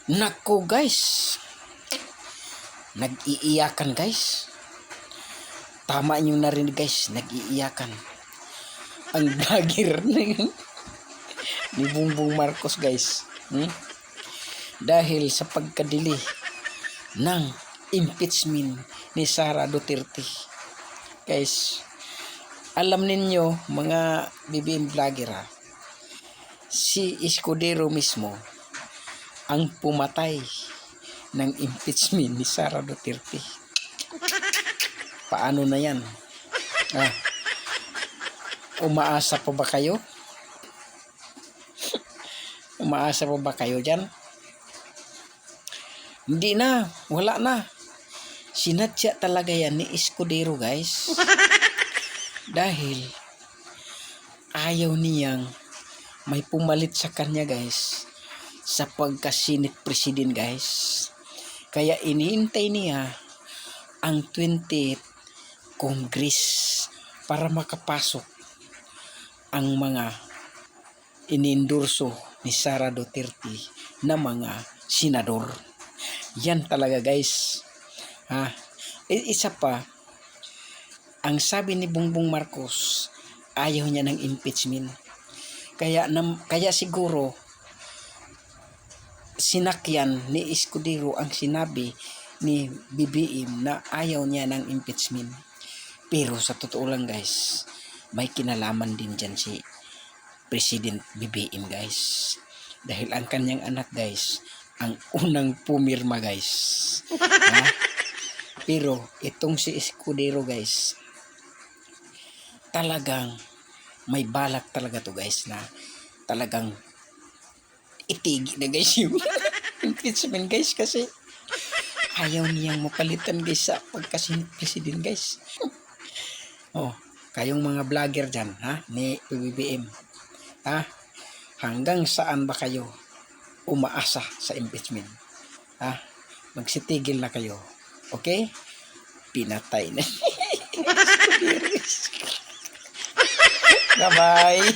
Nako guys, nag-iiyakan guys. Tama nyo na rin guys, nag-iiyakan. Ang vlogger ni Bongbong Marcos guys. Dahil sa pagkadili ng impeachment ni Sara Duterte. Guys, alam ninyo mga BBM vlogger si Escudero mismo ang pumatay ng impeachment ni Sara Duterte. Paano na yan? Umaasa pa ba kayo? Umaasa pa ba kayo dyan? Hindi na, wala na. Sinadya talaga yan ni Escudero guys. Dahil ayaw niyang may pumalit sa kanya guys sa pagka-Senate President guys. Kaya iniintay niya ang 20th Congress para makapasok ang mga inendorso ni Sara Duterte na mga senador. Yan talaga guys. Isa pa, ang sabi ni Bongbong Marcos, ayaw niya ng impeachment. Kaya siguro sinakyan ni Escudero ang sinabi ni BBM na ayaw niya ng impeachment. Pero sa totoo lang guys, may kinalaman din dyan si President BBM guys. Dahil ang kanyang anak guys, ang unang pumirma guys. Pero itong si Escudero guys, talagang may balak talaga to guys na talagang itigi na guys yung impeachment guys kasi ayaw niyang mapalitan guys sa pagka-president guys. Kayong mga vlogger dyan ni BBM, hanggang saan ba kayo umaasa sa impeachment? Magsitigil na kayo, okay? Pinatay na. Bye bye.